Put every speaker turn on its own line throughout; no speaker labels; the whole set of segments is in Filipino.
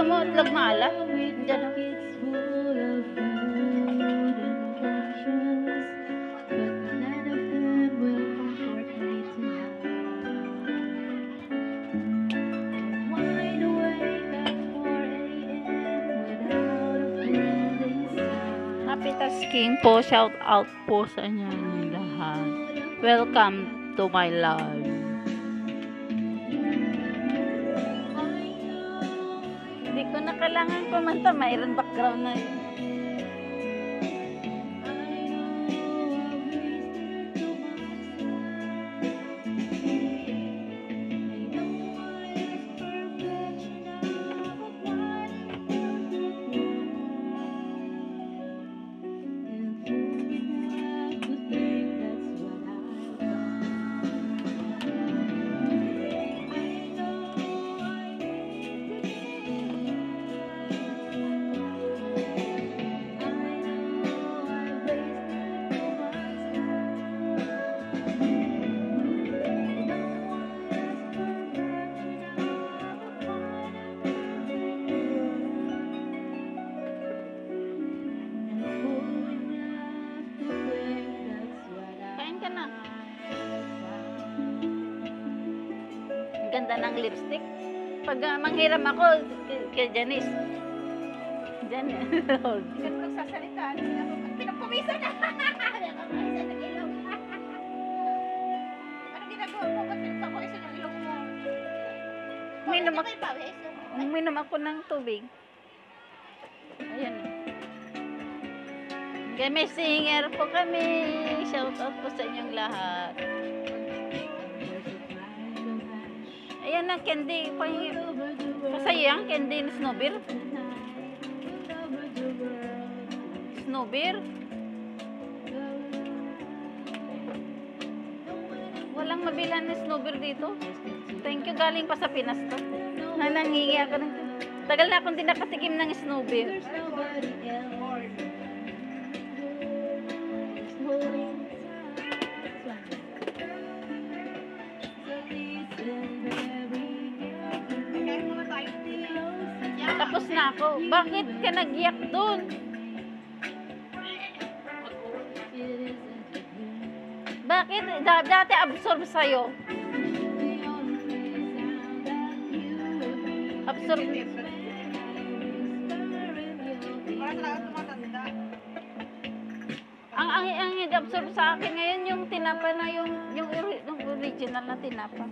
mo itlog maalat? Diyan. King po, shout out po sa inyo lahat. Welcome to my life. Hindi ko na kailangan kumanta, mayroon background na yun. Ganda ng lipstick. Pag manghiram ako kay Janice. Janice.
Hindi ka nagsasalita. Pinagpumisan na. Pinagpumisan ng ilong. Ano ginagawa mo? Ba't pinagpumisan ng ilong mo?
Uminom ako ng tubig. Ayan. May singer po kami. Shout out po sa inyong lahat. Ayan na, candy. Masaya yan, candy na snowbeer. Snowbeer. Walang mabilan na snowbeer dito. Thank you, galing pa sa Pinas to. Nanangingi ako ng... Tagal na akong di nakatikim ng snowbeer. Tapos na ako. Bakit ka nag-iyak doon? Bakit? Dati absorb sa'yo. Absorb. Ang absorb sa akin ngayon yung tinapa na yung original na tinapa.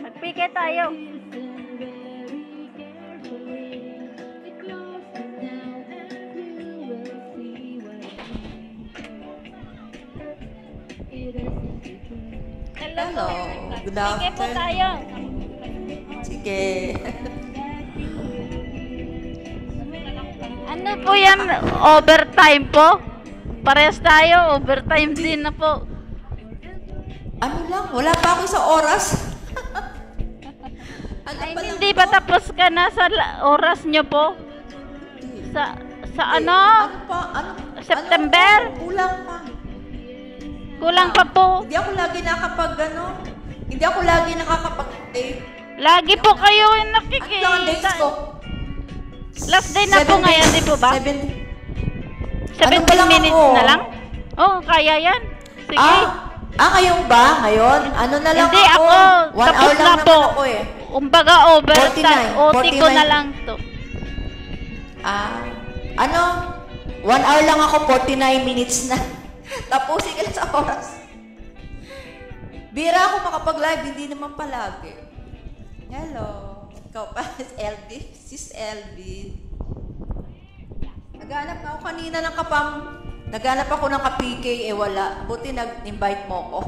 Magpike tayo.
Hello. Good
Sige po
afternoon.
tayo.
Sige.
Ano po yan? Overtime po? Parehas tayo. Overtime din na po.
Ano lang, wala pa ako sa oras.
Ay, hindi pa tapos ka na sa oras nyo po? Sa ano?
Ano pa?
September?
Kulang pa.
Kulang pa po.
Hindi ako lagi hindi ako lagi nakakapag-tape.
Lagi po kayo yung
Ano lang ang dates
nakikita.
ko?
Last day na po
7
ngayon,
days.
di po ba?
17 Ano pa lang
17 minutes
ako?
na lang? Oo, kaya yan. Sige.
Ngayon ba? Ngayon? Ano na lang
Hindi ako.
1
Tapos
hour
na
lang
po.
naman ako eh.
Umbaga overtime.
49,
OT ko
49.
na lang to.
1 hour lang ako, 49 minutes na. Tapusin ka na sa oras. Bira ako makapag-live, hindi naman palagi. Hello. Ikaw pa, Sis LB. Naghanap na ako kanina ng naghanap ako ng ka-PK, wala. Buti nag-invite mo ko.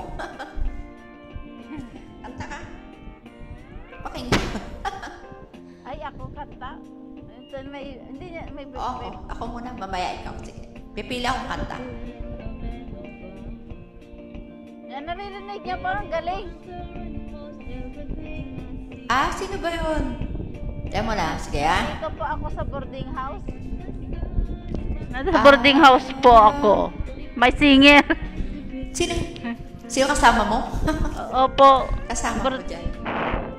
Kanta ka? Pakinggan.
Ay, ako kanta. Saan may, hindi niya, may
Oo, ako muna. Mamaya ikaw. Sige. Pipili akong kanta.
Yan, naririnig niya pa. Ang galing.
Ah, sino ba yun? Diyan mo na. Sige, ah.
Dito po ako sa boarding house. Nasa boarding house po ako. May singer.
Sino? Sino kasama mo?
Opo.
Kasama ko dyan.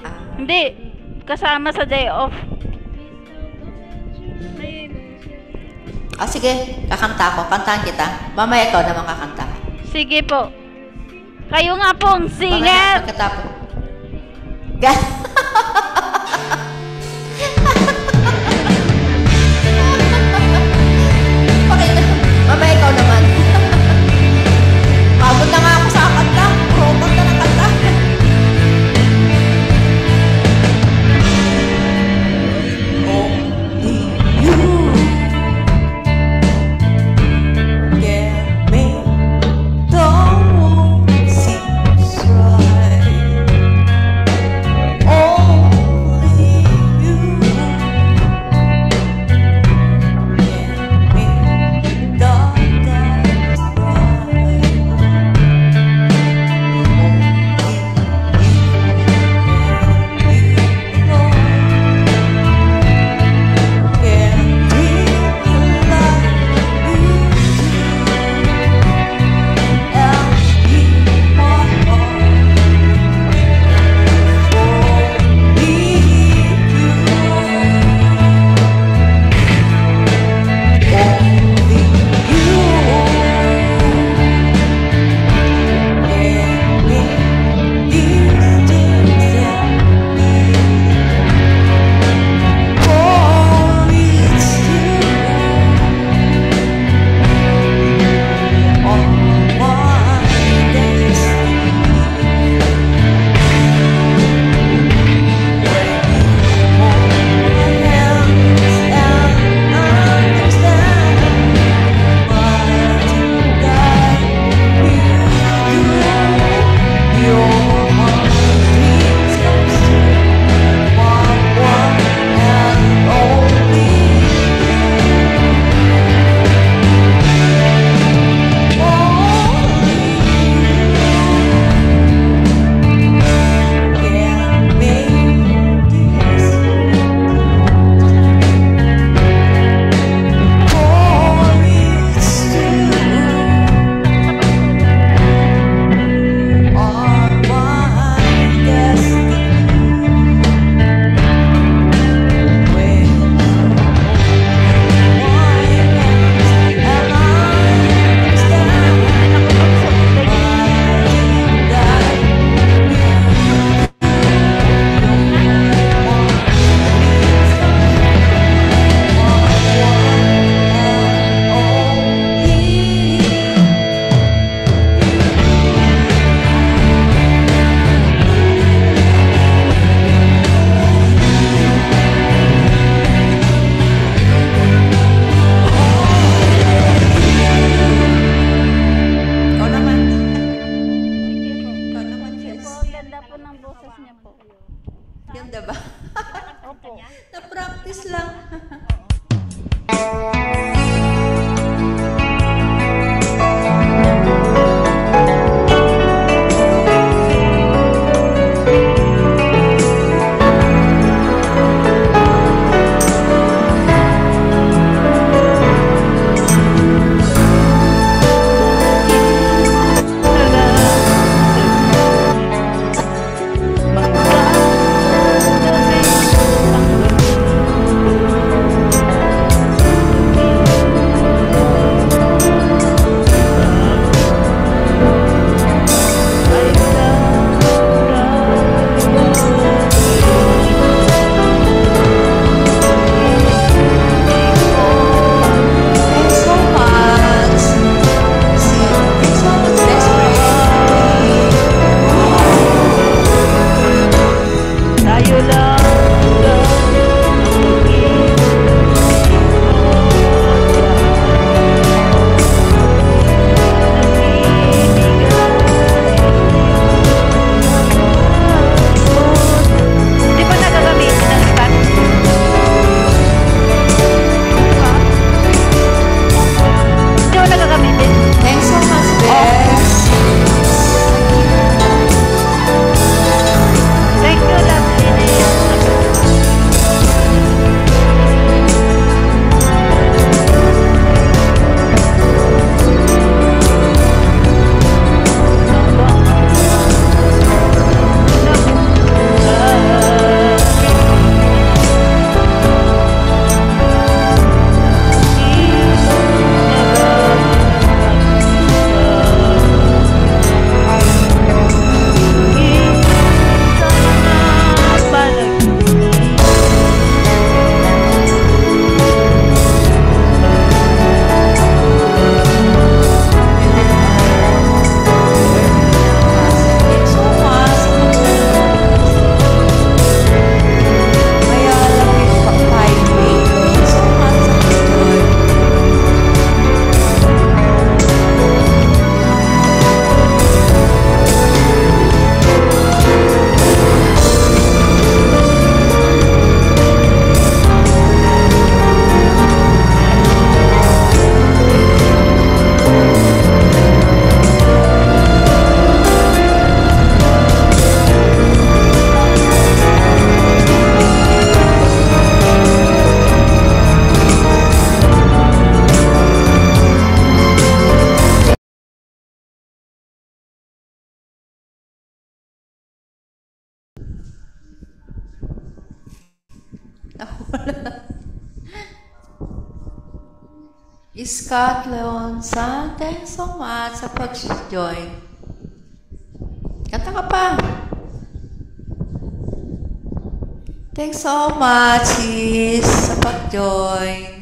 Ah.
Hindi. Kasama sa day off. May...
Ah, sige. Kakanta ako. Kantahan kita. Mamaya ikaw naman kakanta.
Sige po. Kayo nga pong
Mamaya,
singer.
pagkatapos. Okay na. Mamaya ikaw naman. Pagod na nga ako sa kanta. Puro kanta na kanta. Only you can make the world seems right. Only you can make the darkness bright. Ikaw naman. Ikaw naman, Jess.
Po, ganda po ng boses niya po.
Ganda ba?
Opo.
Na-practice lang.
Pagka
Scott Leonsan, thanks so much sa pag-join. Kanta ka pa. Thanks so much, sis, sa pag-join.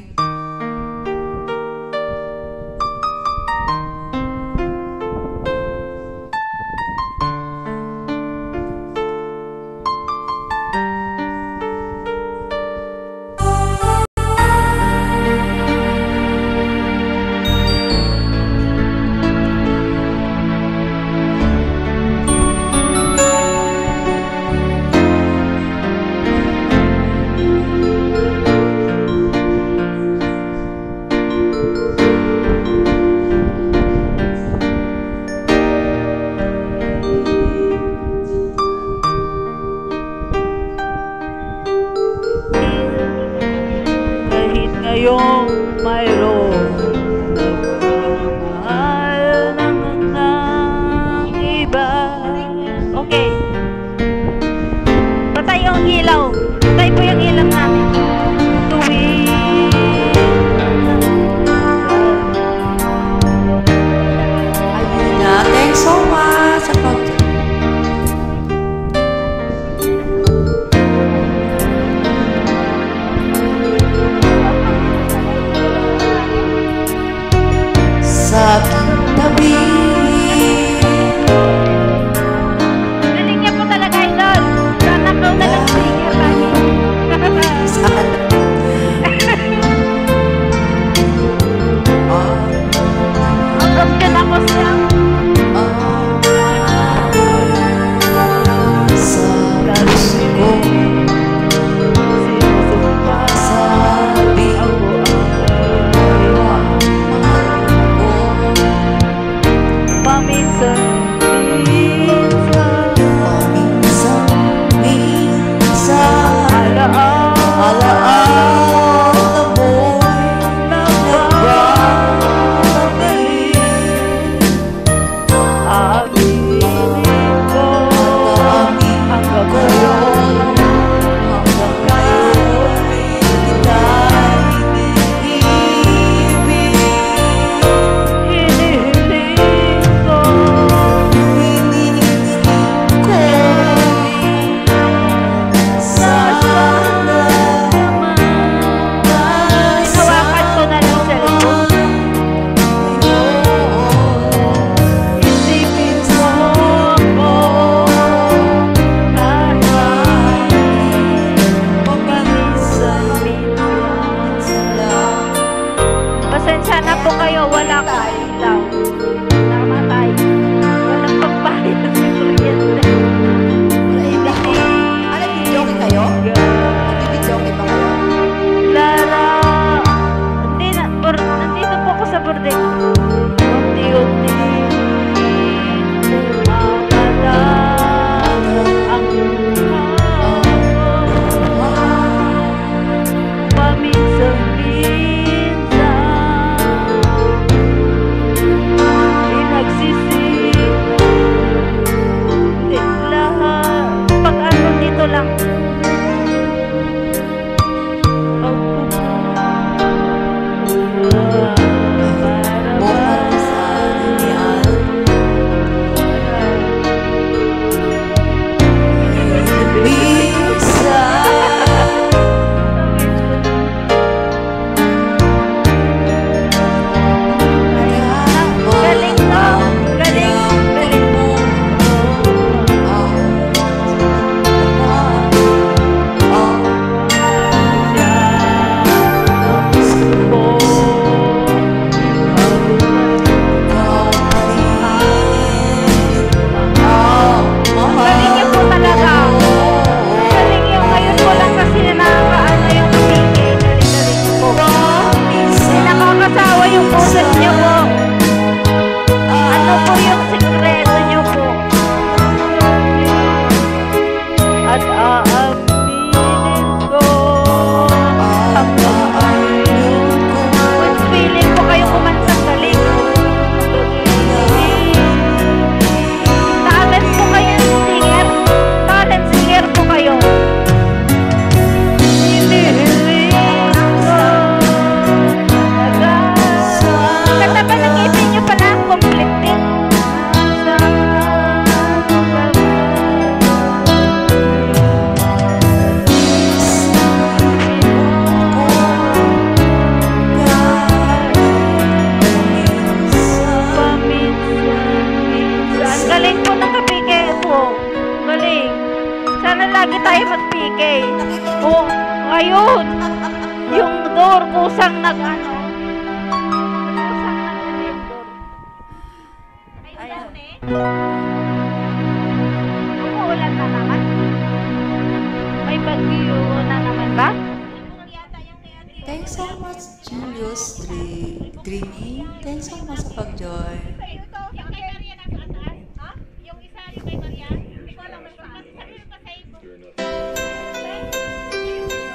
lagi tayo mag-PK. Oh, ayun. Yung door kusang nag-ano. Kusang nag-door.
Ayun.
Umuulan na naman. May bagyo na naman ba?
Thanks so much, Julius Dreamy. Thanks so much sa pag-join.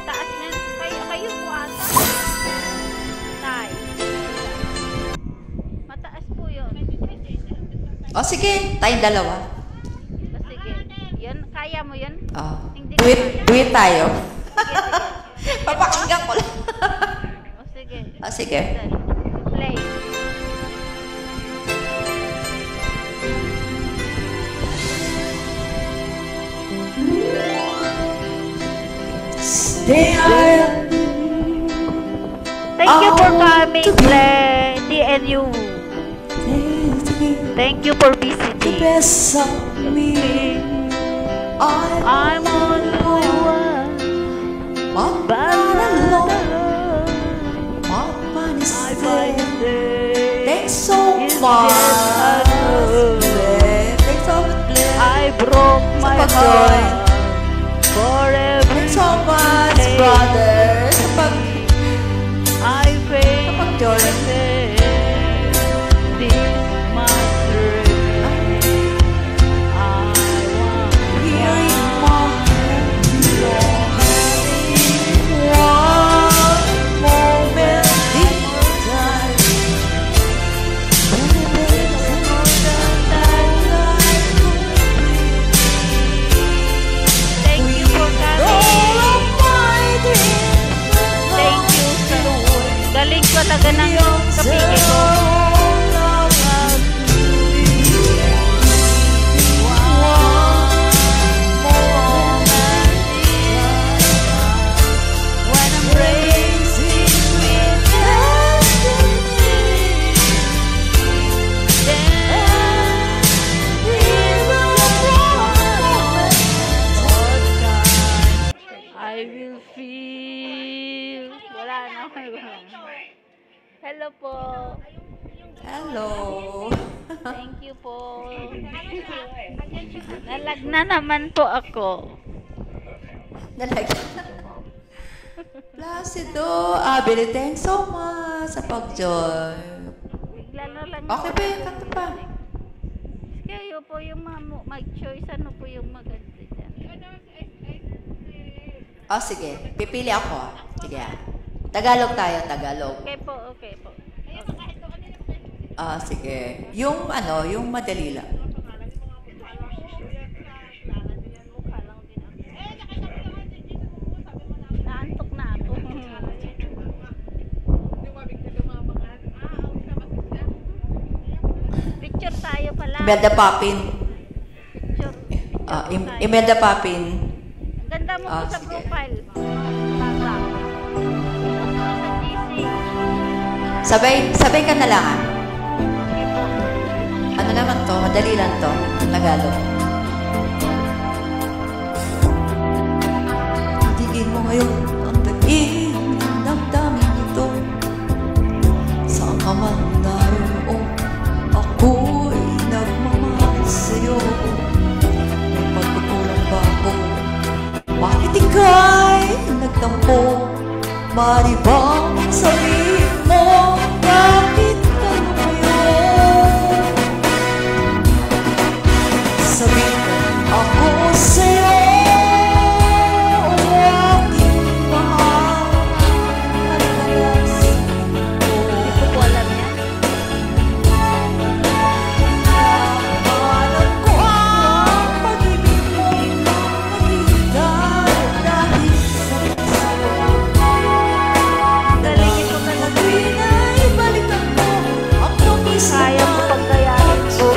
Taas na. Kayo po ata. Tay. Mataas po yun.
O sige, tayong dalawa.
O, sige. Yun, kaya mo yun? Hindi
Do it tayo.
Sige.
Papakinggan ko lang.
O, sige.
O sige.
Play. Thank you for coming, Glendy and you. Thank you for visiting.
Best of me.
I'm on the one.
Thanks so much. Thanks so much, Glenn.
I broke my
Sa pag-join.
heart for every
Thanks so much, brother.
I face
pag-join.
this much rain. I want
Here in my one moment in time.
Thank you for coming. Thank you sa galing talaga ng kapigil ko. When I'm racing with I will feel. Wala na. Hello po.
Hello.
Thank you po. Nalagna naman po ako.
Nalagyan. Placido. Abili, thanks so much sa pag-join.
Bigla na lang.
Okay pa yun, kanta pa.
Kayo po yung mag-choice. Ano po yung maganda dyan?
Oh, sige. Pipili ako. Sige. Tagalog tayo, Tagalog.
Okay po, okay po.
Ah, sige. Yung ano, yung madali lang.
Naantok na ako. Picture tayo pala.
Imelda Papin.
Picture.
Imelda Papin.
Ang ganda mo po sa
sige.
profile. Baba. Sa GC.
Sabay ka na lang ah.
Okay po.
Ano naman to? Madali lang to. Tagalog. Tigil mo ngayon ang daig ng damdamin ito. Saan ka man naroon, ako'y nagmamahal sa'yo. May pagkukulang ba ako? Bakit ika'y nagtampo? Mari bang sabihin mo bakit ano ngayon? Sabihin ako sa'yo, o aking mahal, nagkalasin ko.
Hindi ko po alam yan.
Alam ko ang pag-ibig mo naghihintay dahil sa puso.
Galing ito talaga.
Tuwing ay balikan mo ang promise
Kaya mo pagkayanin ko.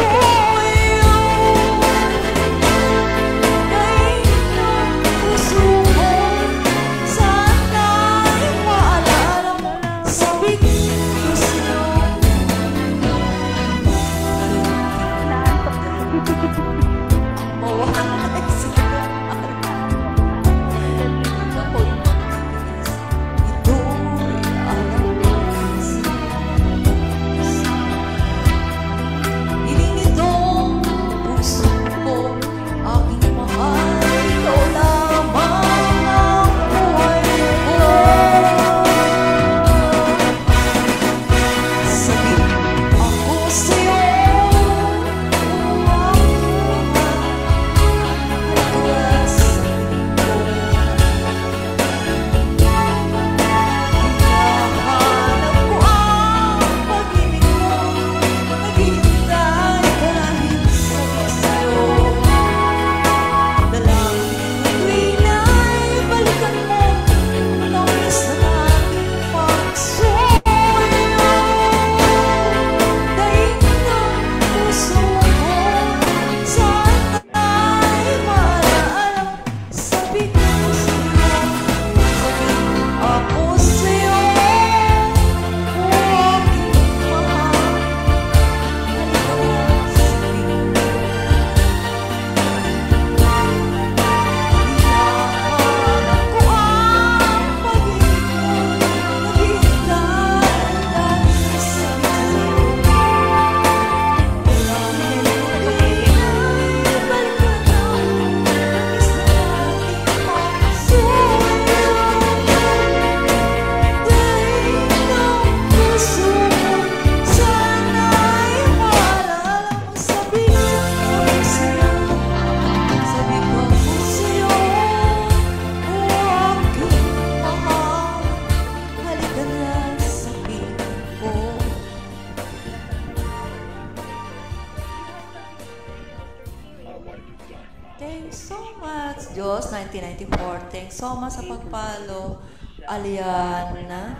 Thanks so much. Diyos, 1994. Thanks so much sa pagpalo. Aliana.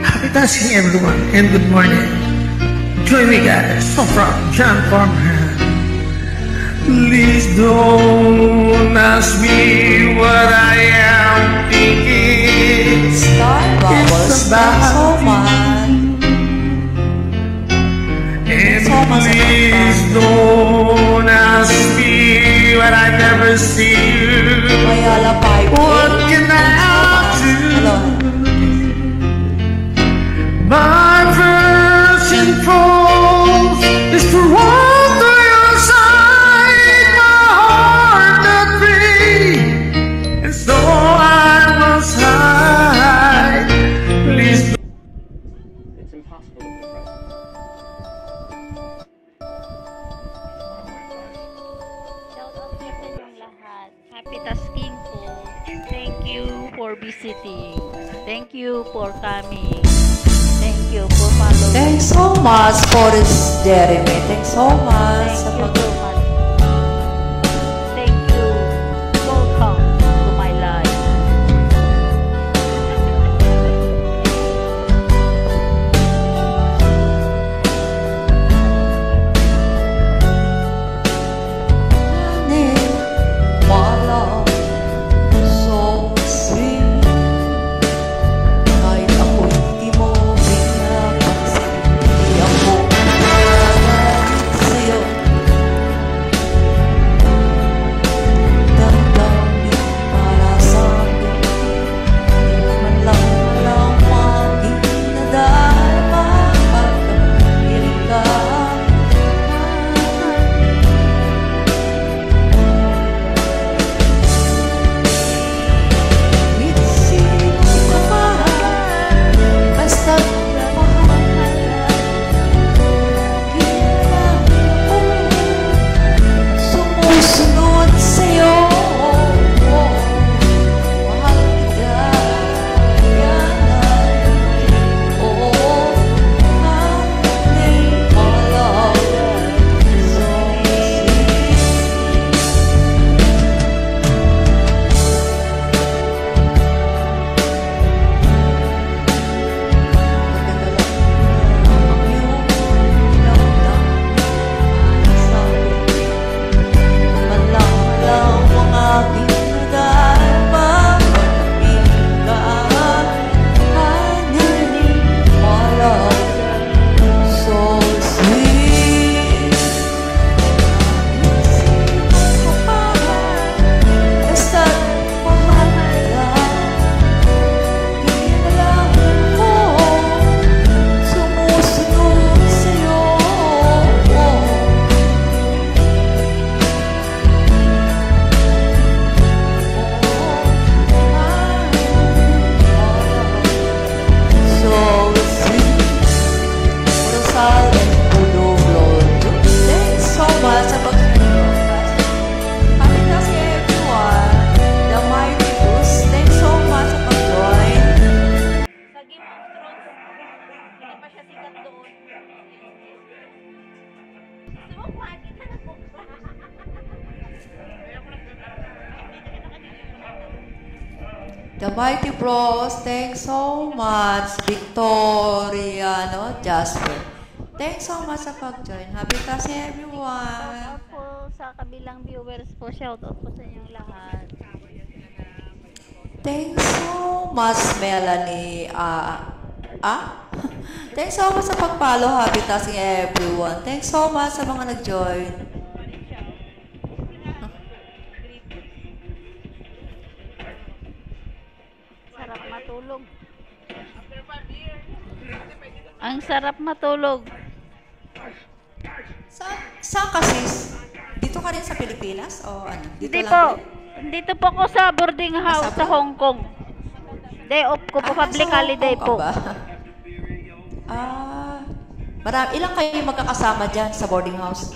Happy Thanksgiving, everyone, and good morning. Join me, guys. So from John Farmer. Please don't ask me what I am thinking.
Star Bubbles. Thanks so much.
And
so much
please don't ask me what I never see you.
Mayala 5.
What can I do?
Hello.
My first impulse is to walk to your side, my heart not free, and so I must hide. Please.
It's impossible to be present.
Shout out po sa inyong lahat. Happy tasking po. Thank you for visiting. Thank you for coming. Thank you for following.
Thanks so much, Forrest Jeremy. Thanks so much.
Thank
sa
you
pag-
so much. Thank you. Welcome to my life.
My love, so sweet. Kahit ako'y di mo pinapansin, di ako magalit sa'yo. Damdamin para sa'kin, di man lang aking nadarama pagkapil ka. Sumusunod sa'yo. Mahal kita. Yan ay oo. Honey, my love. So sweet. Sumusunod sa'yo. So sweet. Rosal and Pudulo. Thanks so much sa pag-podcast. Happy kasi everyone. The Mighty Bruce. Thanks so much sa pag-join.
Sa Game of Thrones, hindi pa siya sikat doon. Sumukuha kita na po.
The Mighty Bros, thanks so much. Victoria, no? Jasper. Thanks so much sa pag-join. Happy kasi everyone.
Shout out po sa kabilang viewers po. Shout out po sa inyong lahat.
Thanks so much, Melanie. Thanks so much sa pag-follow. Happy kasi everyone. Thanks so much sa mga nag-join.
Sarap matulog. Ang sarap matulog.
Saan ka sis? Dito ka rin sa Pilipinas? O ano? Dito
Hindi
lang
po.
din?
Dito po ako sa boarding house
Sa
sa Hong Kong. Day off ko po, public
sa Hong
holiday
Kong
po.
ka ba? Ilang kayo magkakasama dyan sa boarding house?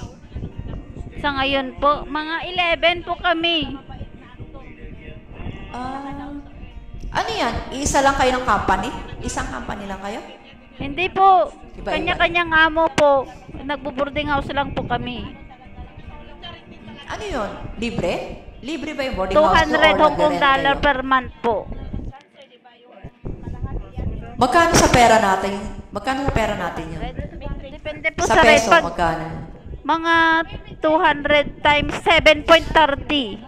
Sa ngayon po, mga 11 po kami.
Ano yan? Isa lang kayo ng company? Isang company lang kayo?
Hindi po.
Iba-iba.
Kanya-kanyang amo po. nagbo-boarding house lang po kami.
Ano yun? Libre? Libre ba yung boarding house ko
200
or
Hong Kong
nagre-rent
dollar
kayo?
per month po.
Magkano sa pera natin? Magkano sa pera natin yun?
Depende po
Sa
sa rate.
peso,
Pag
magkano?
mga 200 times 7.30.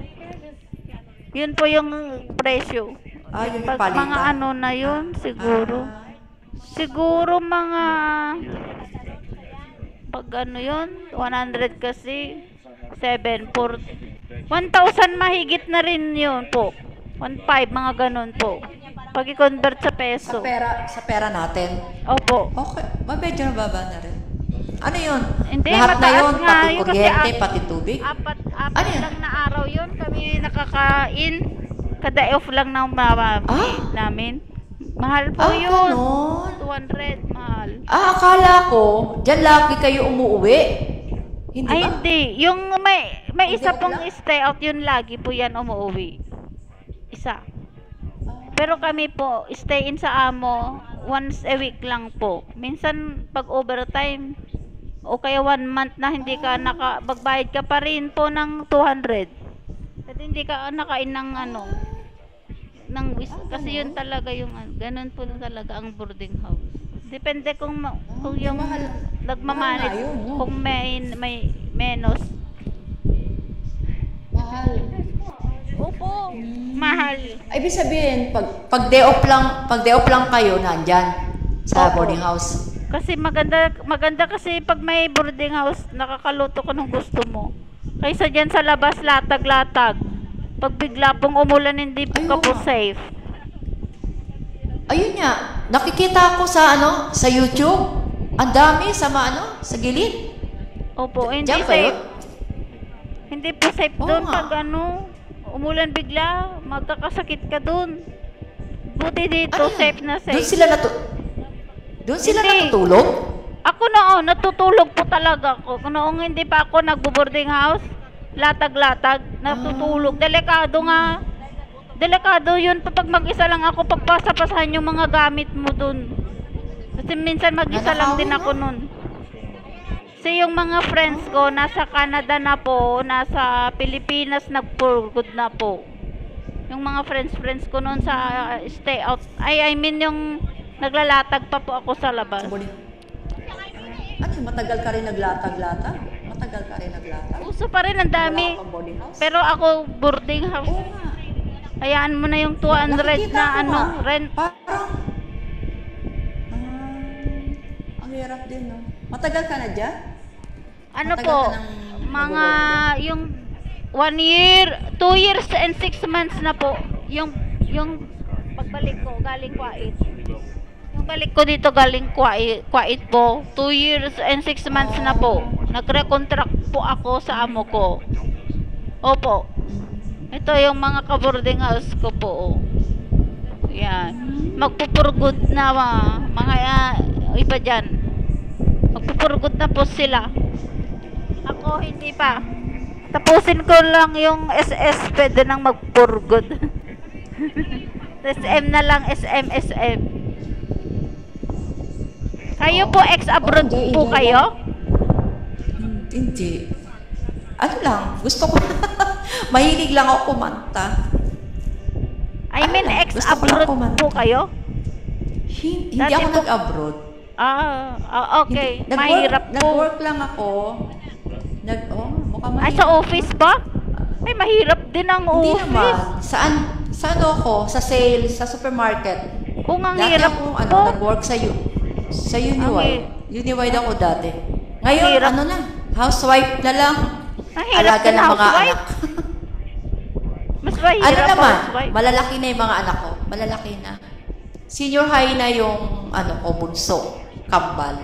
Yun po yung presyo.
Ah, yun yung
Pag
palitan.
mga ano na yun, siguro.
Ah.
Siguro mga pag ano yun, 100 kasi 7 for 1,000 mahigit na rin yun po. 1,500 mga ganun po. Pag i-convert sa peso.
Sa pera natin.
Opo.
Okay, medyo nababa na rin. Ano yun?
Hindi,
Lahat na
mataas
yun,
nga
pati
yun kasi
kuryente, pati tubig.
Apat
Ano yan?
lang na araw yun. Kami nakakain. Kada off lang ng namin. Mahal po yun.
Ganon.
200, mahal.
Akala ko, dyan lagi kayo umuwi. Hindi
Ay,
ba?
hindi. Yung may
Hindi
isa
ba
pong
pala?
stay out yun lagi po yan umuwi. Isa. Pero kami po, stay in sa amo, once a week lang po. Minsan, pag overtime, o kaya 1 month na hindi ka magbayad ka pa rin po ng 200. At hindi ka nakain ng ano, kasi yun talaga yung, ganun po talaga ang boarding house. Depende kung yung nagmamanage,
Mahal na yun, no?
kung may menos.
Mahal.
Opo, mahal.
Ibig sabihin, pag day off lang kayo, nandyan sa
Opo.
boarding house.
Kasi maganda kasi pag may boarding house, nakakaluto ko ng gusto mo. Kaysa dyan sa labas, latag-latag. Pag bigla pong umulan, hindi po ka
Ayun
po
nga.
safe.
Ayun nga, nakikita ko sa YouTube. Ang dami sa sa gilid.
Opo, hindi
Diyan kayo?
safe. Hindi po safe
Oo
doon
nga.
pag umulan bigla, magkakasakit ka doon. Buti dito,
Ano yan?
safe na safe.
Doon sila
Hindi.
natutulog?
Ako noon, natutulog po talaga ako. Noong hindi pa ako nagbo-boarding house, latag-latag, natutulog. Delikado nga. Delikado yun pag mag-isa lang ako, pagpasapasahan yung mga gamit mo dun. Kasi minsan mag-isa lang din ako nun. Kasi yung mga friends ko, nasa Canada na po, nasa Pilipinas, nag-for good na po. Yung mga friends ko noon sa stay out, I mean yung naglalatag pa po ako sa labas.
Ano, matagal ka rin naglatag-latag? Matagal ka rin naglatag?
Uso pa rin, ang dami.
Wala ka pang boarding house?
Pero ako, boarding house.
Oo nga.
Hayaan mo na yung 200
Nakikita
na
ko nga.
rent.
Parang, ang hirap din, no? Matagal ka na dyan?
Ano
Matagal
po,
ka nang
mga
nag-work
yung 1 year, 2 years and 6 months na po. Yung pagbalik ko, galing Kuwait. Yung balik ko dito galing Kuwait po, 2 years and 6 months na po. Nagre-contract po ako sa amo ko. Opo. Ito yung mga ka-boarding house ko po. Yan. Magpupurgod na mga iba dyan. Magpupurgod na po sila. Ako hindi pa. Tapusin ko lang yung SS, pwede nang magpurgod. SM na lang, SM. Kayo po ex-abroad
hindi,
po
hindi
kayo?
Hindi. Ano lang, gusto ko, mahilig lang ako kumanta.
I mean
Ano lang,
ex-abroad
gusto ko lang kumanta.
po kayo?
Hindi
Dati
ako
po-
nag-abroad.
Okay.
Hindi.
Mahirap po.
Nag-work lang ako. Mukhang
Ay,
mahirap.
sa office ba? Ay, mahirap din ang
Hindi naman.
office.
Sa ano ako? Sa sales, sa supermarket.
Kung ang
Dati
hirap
ako,
po.
nag-work sa Uniwide. Uniwide ako dati.
Ang
Ngayon,
hirap.
housewife na lang.
Ang hirap
Alaga
din
ng mga
housewife.
anak.
Mas mahirap
Ano naman,
housewife.
malalaki na yung mga anak ko. Malalaki na. Senior high na yung, bunso. Kambal.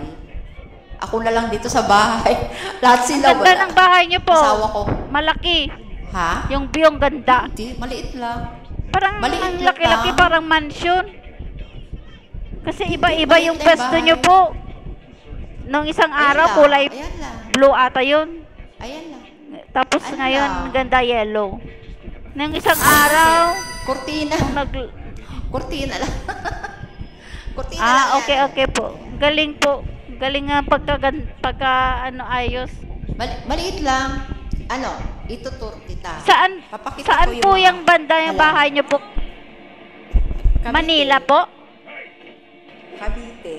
Ako na lang dito sa bahay. Lahat sila
Ganda ng bahay niyo po.
Asawa ko.
Malaki.
Ha?
Yung view ganda.
Hindi, maliit lang.
Parang
Maliit
ang
lang
laki-laki,
ba?
parang mansion. Kasi iba-iba
maliit
yung
na yung
pwesto
bahay.
niyo po. Nung isang araw,
Ayan
kulay
lang. Ayan lang.
blue ata yun.
Ayan lang.
Tapos
Ano
ngayon,
lang?
ganda yellow. Nung isang araw,
Kurtina. Kurtina lang. Kurtina lang yan.
okay po. Galing po. Galing nga pagka ano ayos.
Maliit lang. Ano, itutur kita.
Saan
Papakita
saan
ko
po
mga
yung banda yung
alam.
bahay niyo po?
Cavite.
Manila po?
Cavite.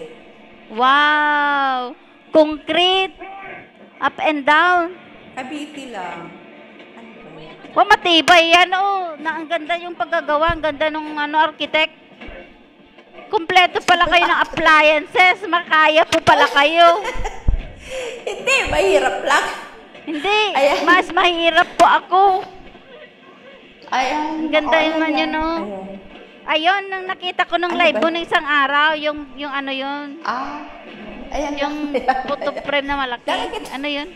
Wow! Concrete. Up and down.
Cavite lang. Ano ba yan?
Wow, matibay yan. Oh, ang ganda yung paggagawa. Ang ganda nung ano, architect. Kumpleto pala kayo ng appliances. Makaya po pala kayo.
Hindi, mahirap lang.
Hindi.
Ayan.
Mas mahirap po ako.
Ayan.
Ang ganda
okay
naman
lang.
yun, oh.
Ayan.
Ayun, nang nakita ko nung
Ano
live
ba?
mo nung isang araw, yung ano yun.
Ah, ayan
Yung
lang.
photo frame na malaki.
Bakit?
Ano yun?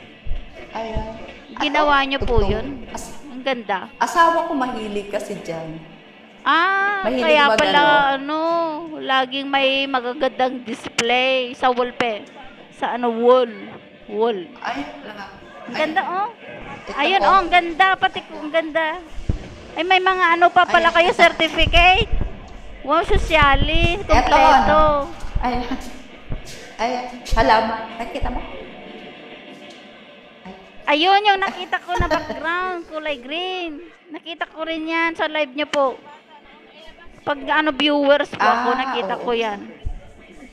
Ayan.
Ginawa niyo po
Ito.
yun. Ang ganda.
Asawa ko mahilig kasi dyan.
Ah,
Mahilig
kaya
mag-
pala, laging may magagandang display sa wall sa wall. Wall.
Ay, lahat.
Ang ganda, oh.
Ito
Ayun,
po.
oh, ang ganda. Pati, ang ganda. Ay, may mga ano pa pala kayo, certificate. Wow, socialis, kompleto.
ano? Ayan. Ayan. Halaman. Nakita mo? Ay.
Ayun, yung nakita ko na background, kulay green. Nakita ko rin yan sa live nyo po. Pag viewers po ako, nakita
oo.
ko yan.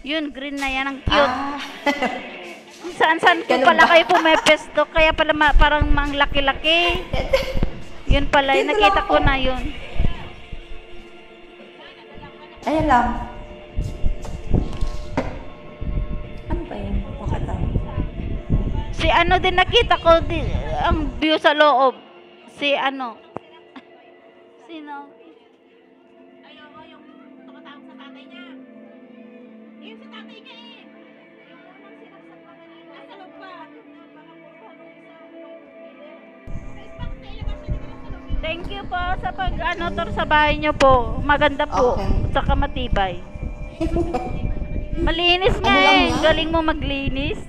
Yun, green na yan, ang cute.
Ah.
Saan-saan po
Ganun
pala
ba?
kayo pumepesto, kaya pala parang mang laki-laki. Yun pala,
Dito
nakita
lang
ko
po.
na yun.
Ayan lang. Ano ba yun? Bakit ah?
Si ano din nakita ko, ang view sa loob. Si ano. Sino?
Ayoko yung tukatawag sa tatay niya. Yun sa tatay niya eh. Ayoko nang sinaksak pa kanina. Nasa loob pa.
Thank you po sa tour sa bahay niyo po. Maganda po.
Okay.
Saka matibay. Malinis nga
Ano lang
eh.
yan?
Galing mo maglinis.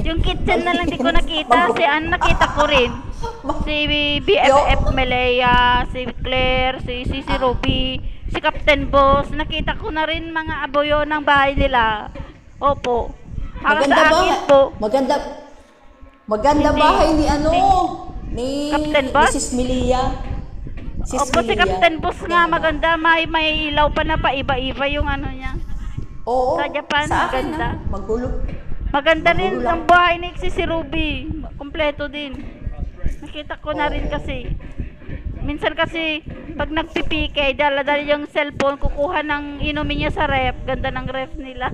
Yung kitchen na lang di ko nakita. Si Ann nakita ko rin. Si BFF Melea, si Claire, si Cici Ruby, si Captain Boss. Nakita ko na rin mga aboyo ng bahay nila. Opo. Para sa akin po.
Maganda
Hindi.
bahay ni ano? Ni
Captain Boss?
Mrs. Milia.
Opo, si Captain Boss nga maganda. May ilaw pa na pa iba-iba yung ano niya.
Oo.
Sa Japan,
sa akin,
maganda.
Magulo.
Maganda rin
Magulo
ang
lang.
bahay ni si Ruby. Kompleto din. Nakita ko na rin kasi. Minsan kasi, pag nagpipike, dala-dala yung cellphone, kukuha ng inumin niya sa ref. Ganda ng ref nila.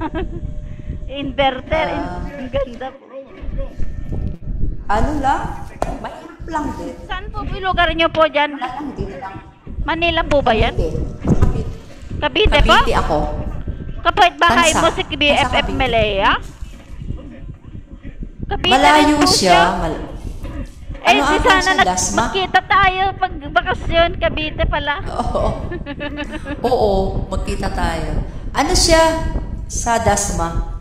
Inverter. Ang ganda po.
Ano lang? Mahirap lang din.
Saan po yung lugar niyo po dyan?
Wala lang, dito lang.
Manila po ba yan?
Cavite.
Cavite po?
Cavite ako.
Kapit bahay
Tansa.
mo si
Tansa,
BFF
Cavite.
Melea? Cavite
Malayo
rin po
siya.
Eh,
Ano
di
ata
sana
siya, Dasma?
magkita tayo pag bakasyon, Cavite pala.
Oo. Oo, magkita tayo. Ano siya? Sa Dasma.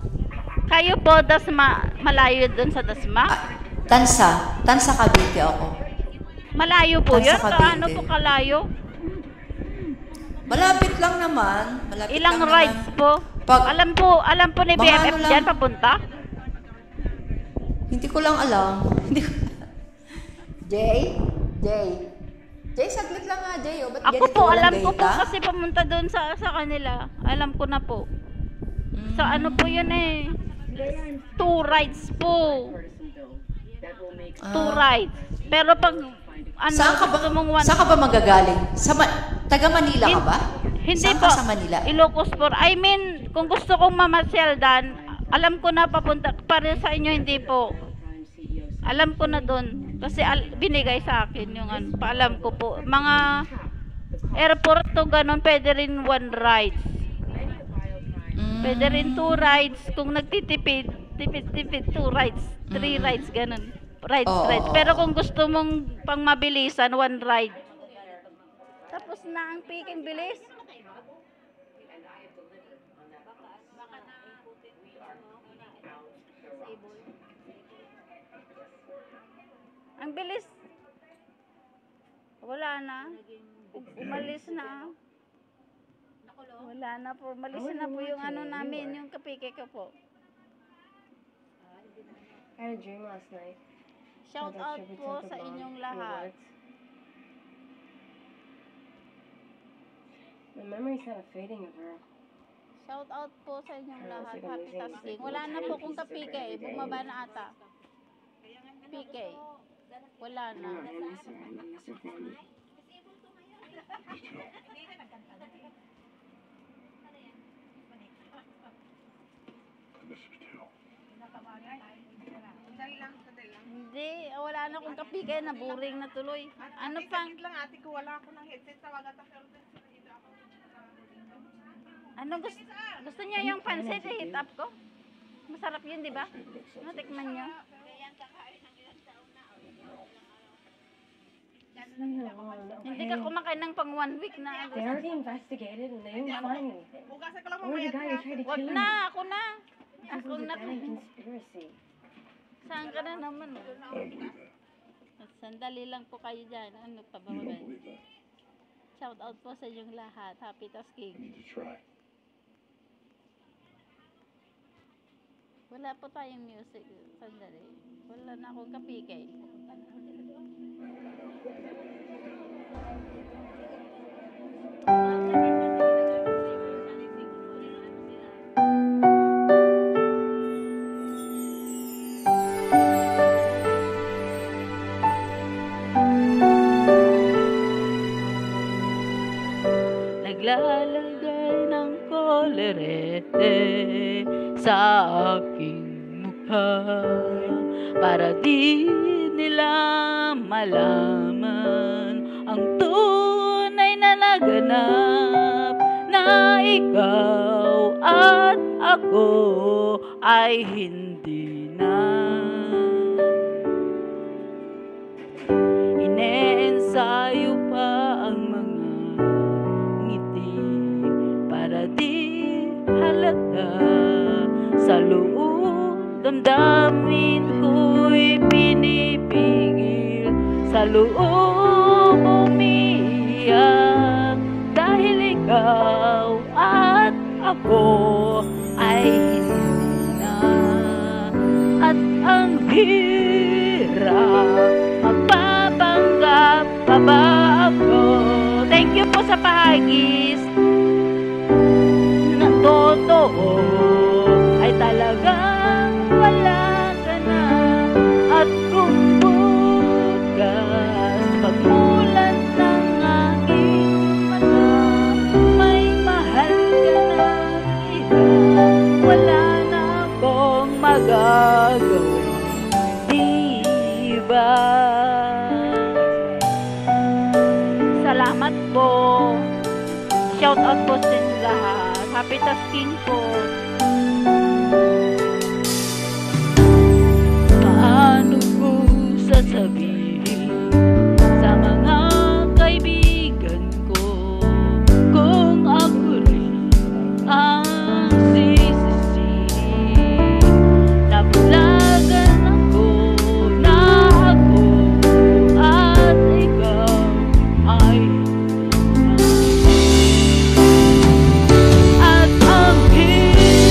Kayo po, Dasma, malayo dun sa Dasma?
Ah, Tansa. Tansa, Cavite ako.
Malayo po
Tansa,
yun?
Cavite.
Kaano po kalayo?
Malapit lang naman. Malapit
Ilang
lang
rides
naman.
po?
Pag-
alam po ni
Mga
BFF
ano lang.
dyan, papunta?
Hindi ko lang alam. Hindi ko... Jay? Jay, saglit lang nga, Jay. O, ba't
Ako
ganito
po,
walang
alam ko po
data?
kasi pumunta doon sa kanila. Alam ko na po. Sa ano po yun eh? 2 rides po. 2 rides. Pero pag
Saan ka ba,
gusto mong
saan ka ba magagaling? Taga Manila ka ba?
Hindi
Saan
po.
ka sa Manila?
Ilocos po. I mean, kung gusto kong mamasyal dan, alam ko na papunta. Para sa inyo, hindi po. Alam ko na doon. Kasi binigay sa akin yung ano. Paalam ko po. Mga airport to ganun, pwede rin 1 ride. Pwede rin 2 rides. Kung nagtitipid, tipid, 2 rides. 3 rides, ganun. Rides. Pero kung gusto mong pang mabilisan, 1 ride. Tapos na ang peking bilis. Ang bilis. Wala na. Umalis na. Wala na po. Umalis na po yung ano namin, yung kapike ko po.
I had a dream last night.
Shout
about
out
Chevy
po
Temple
sa
Mom
inyong
in
lahat.
Wards. The memory's kind of fading of her.
Shout out po sa inyong
Ah,
lahat.
sige,
Happy
amazing.
tasking.
Like,
Wala na
tiny
po kung
pieces of
ka-PK.
her every day.
Bumaba na ata. PK. Wala na.
I miss her. I miss her family.
Hindi, wala na kung ka-PK. Naburing na tuloy. Ano pa?
lang ate ko, wala ako ng headset. Tawagan ta pero
Ano gusto niyo yung pansit hit up ko? Masarap yun, di ba? Natikman niyo. Hindi ka kumakain ng pang 1 week na.
They already investigated and they didn't find anything.
Ugasan ko lang
Or the guy who tried to
Wag
kill him.
na, ako na.
This
Ako
was a
na.
damn conspiracy.
Saan ka na naman? Sandali lang po kayo dyan. Ano pa ba? Shout out po sa inyong lahat. Happy tasking. Wala po tayong music. Sandali. Wala na akong kapikay. Naglalagay ng kolerete sa aking mukha para di nila malaman ang tunay na naganap na ikaw at ako ay hindi na. Ineensayo pa ang mga ngiti para di halata sa loob damdamin ko'y pinipigil sa loob umiiyak dahil ikaw at ako ay hindi na at ang hirap magpapanggap pa ba ako. Thank you po sa pahagis na totoo ay talagang wala ka na at kung bukas pagmulan ng aking mata may mahal ka na iba wala na akong magagawa diba? Salamat po. Shout out po sa inyo lahat. Happy tasking po. Paano ko sasabihin sa mga kaibigan ko kung ako rin ang sisisi? Nabulagan ako na ako at ikaw ay at ang hirap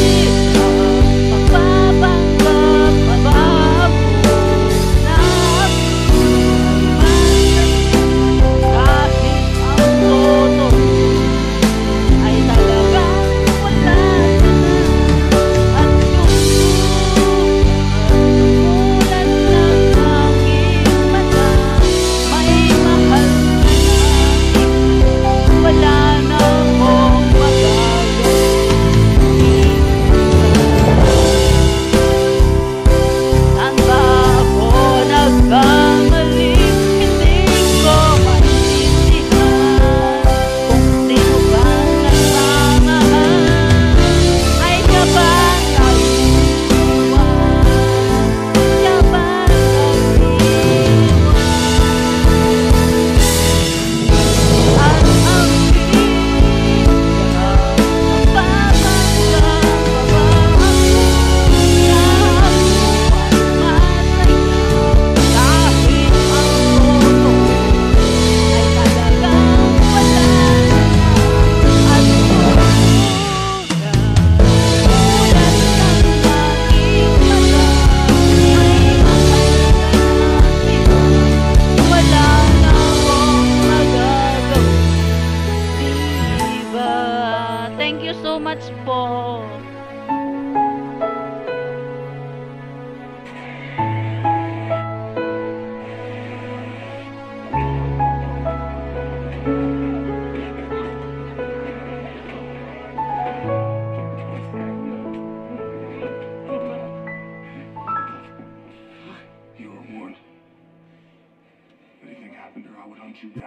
Shout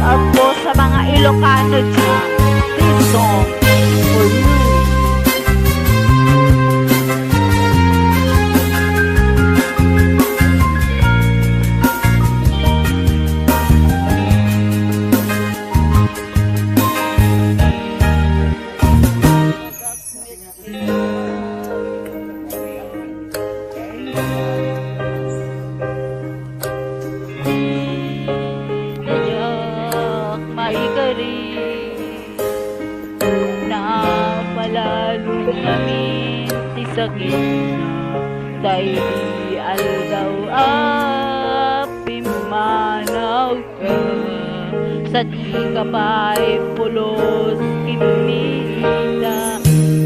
out po sa mga Ilocano dyan. This song for you. Dayak maikari na palalong namin ti sakit na dahil di aldaw apimanaw ka sa di ka pa'y pulos kinita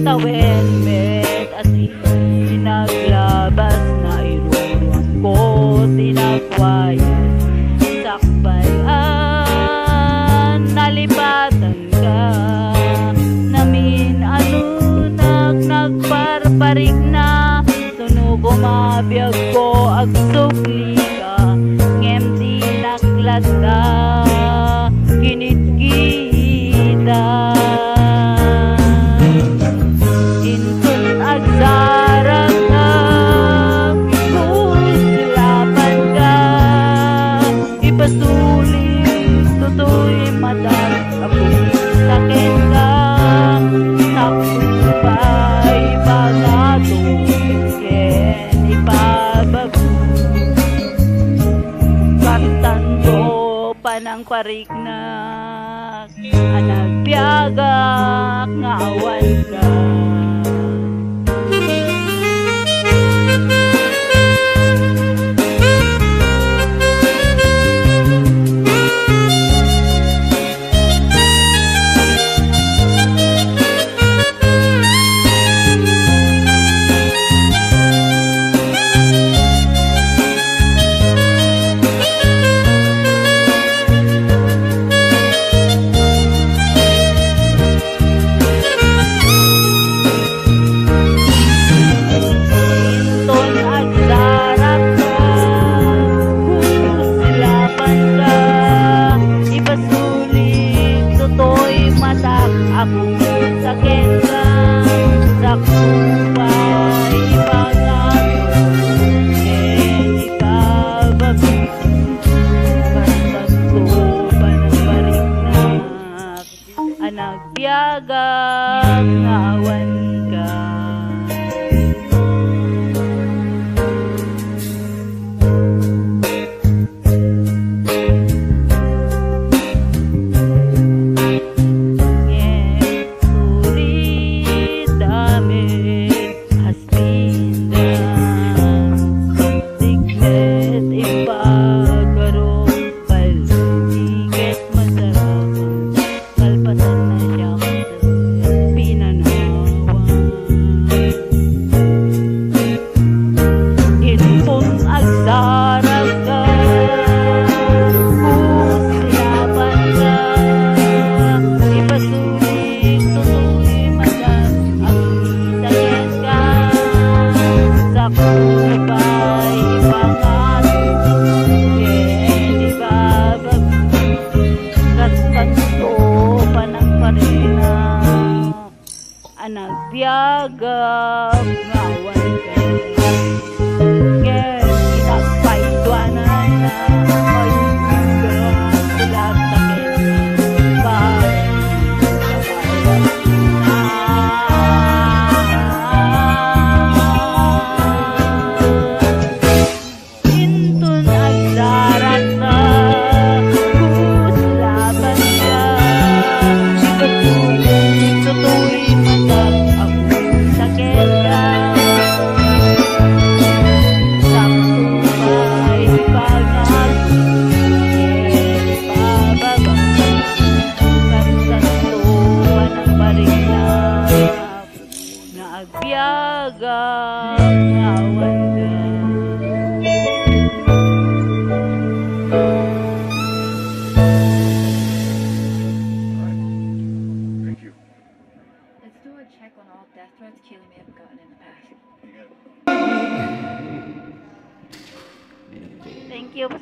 tawen met at inaglabas na iruruan ko tinakwayan sakbayan nalipatan ka namin anunak nagparparig na tunog umabiyag ko ag sukli ka ngem di naklada kinit-kita intun agdarag na kusilapan ka ipasulit tutoy madan apong sakit ka sakupay bagatong ken ipabago kartando panang parignak anagbiagak nga awan ka.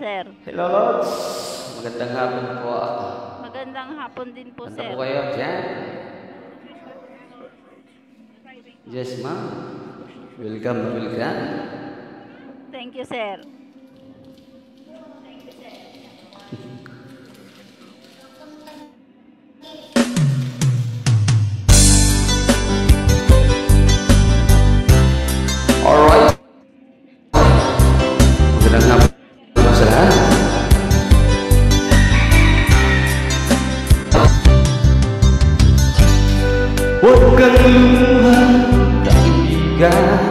sir.
Hello, Lods. Magandang hapon po.
Magandang hapon din po,
Ganda
sir.
po kayo dyan. Yes, ma'am. Welcome, welcome.
Thank you, sir.
Alright. Magandang hapon po sa lahat. Huwag kang lumuha, kaibigan.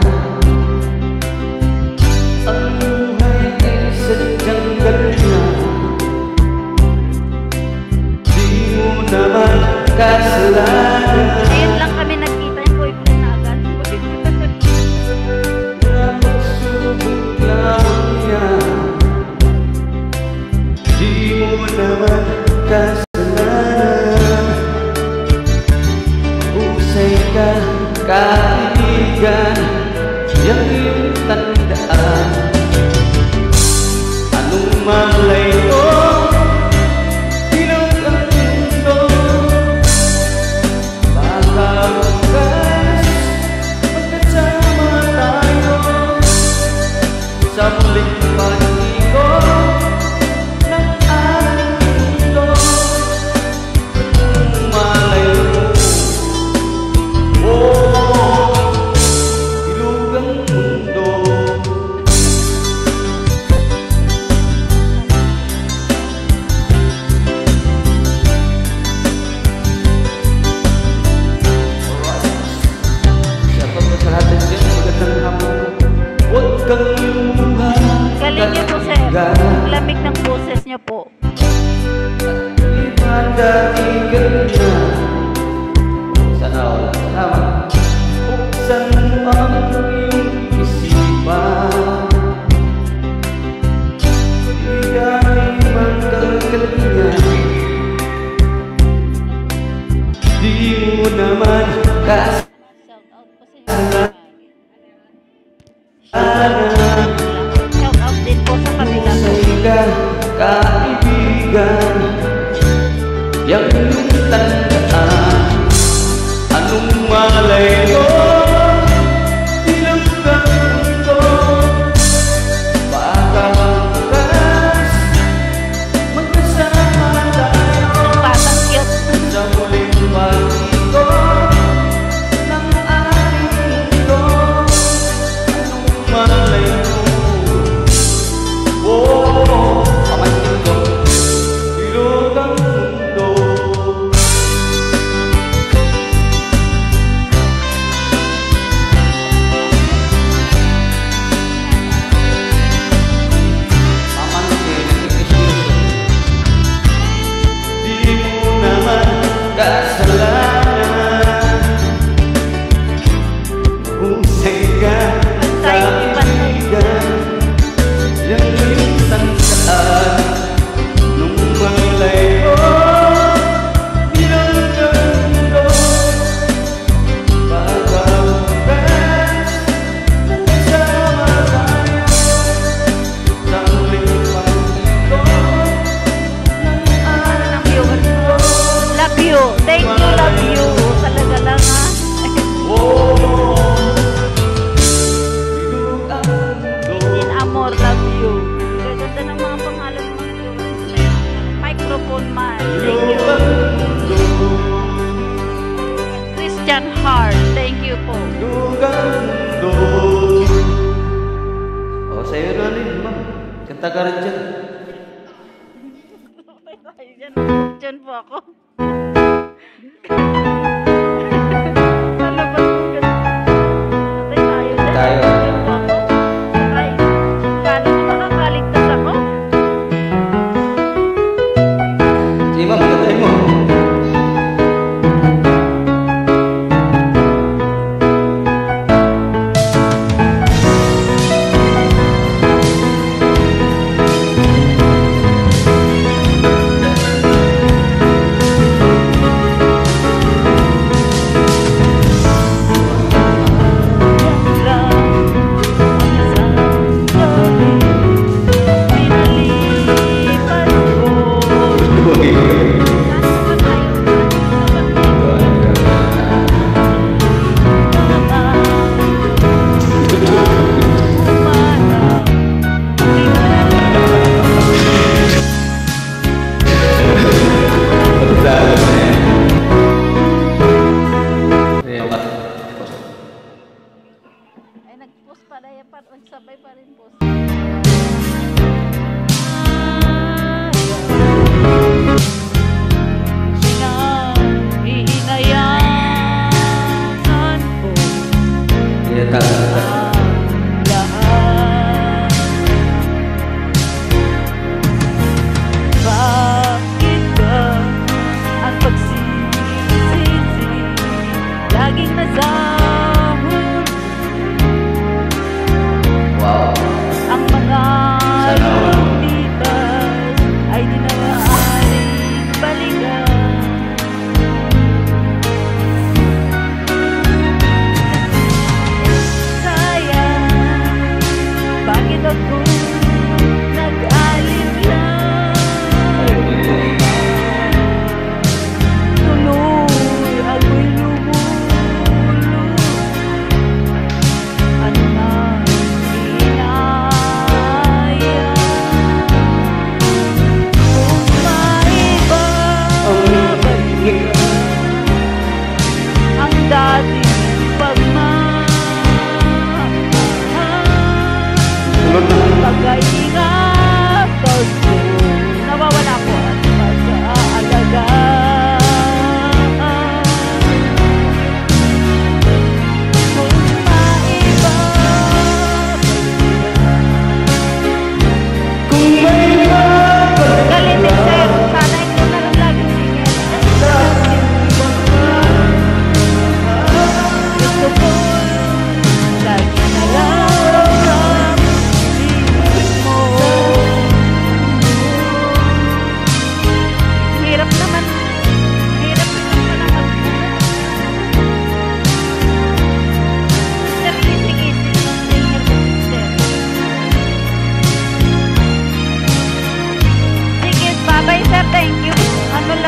Ang buhay ay sadyang ganyan. Di mo naman kasalanan.
Ngayon lang kami nagkita yung boyfriend na agad.
Napagsubok lang yan. Di mo naman kasalanan. Usay ka, kaibigan. Yang iyong tandaan. Anong malay mo? Hinog ang mundo. Baka bukas magkasama tayo sa muling pag-ikot ng ating mundo. Anong malay mo? Oh, hinog ang mundo. Shoutout po sa lahat ng dyan. Magandang hapon po. Huwag kang lumuha,
Galing niyo po, sir.
kaibigan.
Ang lamig ng boses niyo po.
Madaligan na. Sana wala. Tama. Buksan mo ang iyong isipan. Igay man kang kalingan. Di mo naman kasalanan.
Shout out po sa inyo. Shout out din po sa kanila po.
Usay ka, kaibigan. Yang iyong tandaan. Anong malay mo? Hinog ang mundo. Baka bukas magkasama tayo
Batang cute.
sa muling pag-ikot ng ating mundo. Anong malay mo? Oh, pamangkin ko. Hinog ang mundo. Pamangkin, di mo naman kasalanan. Usay ka, kaibigan. Yang iyong tandaan. Nung malay mo, hinog ang mundo. Baka bukas magkasama tayo sa muling pag-ikot ng ating mundo.
Love you. Thank you, love you. Talaga lang, ha?
Oh, hinog ang mundo.
In Amor, love you. Gaganda ng mga pangalan ng mga viewers. Microphone man. Thank
Hinog
you.
ang mundo.
Christian Hart. Thank you po.
Hinog ang mundo. Oh, sa'yo na rin, ma'am. Kanta ka rin dyan.
Diyan po ako. Ano ba itong ganito? Patay tayo dyan.
Tayo.
Diyan po ako. Patay. Paano ko makakaligtas ako?
Sige, ma'am, kantay mo.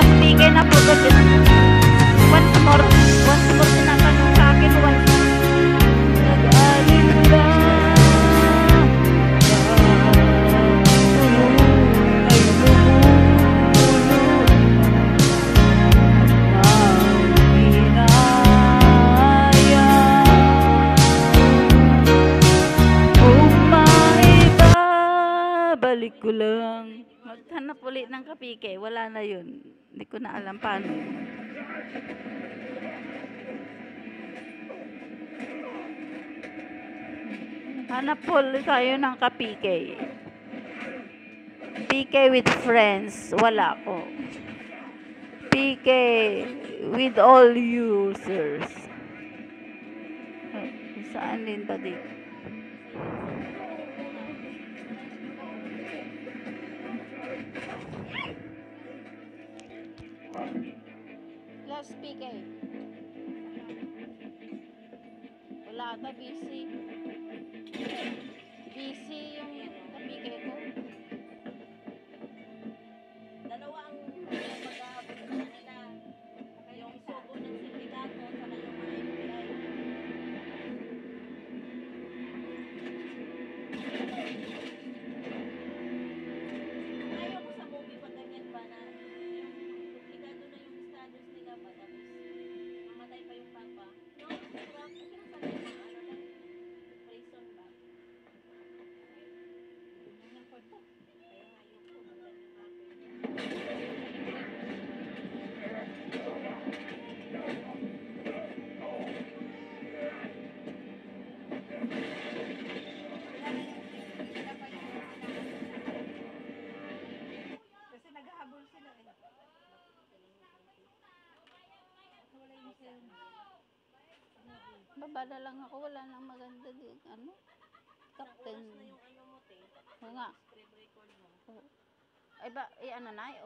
last PK na po to. Once more tinatanong sa akin, once. Nag-alin ba? Ay lumulot ang hinaya. Kung maibabalik ko lang. Maghanap ulit ng kapike. Wala na yun. Hindi ko na alam paano. Hanap ulit tayo ng kapike. PK with friends. Wala ko. PK with all users. Saan din ba dito? Last PK. Wala ata, busy. Busy yung PK ko.
Dalawa ang maghahabol sa kanila. Yung subo ng sindikato sa yung mga FBI. Ayaw mo sa movie pa ganyan ba na komplikado na yung status nila ba tapos mamatay pa yung papa. No, sarap. Kinasal yung mga ano lang. Prison ba? Kaya nga yung po, maganda yung mga kasi naghahabol sila eh. Wala yung film.
Babada lang ako. Wala nang maganda din. Ano? Captain.
Yung ano mo, te.
Oo nga.
Script record mo.
Ay ba, ano na?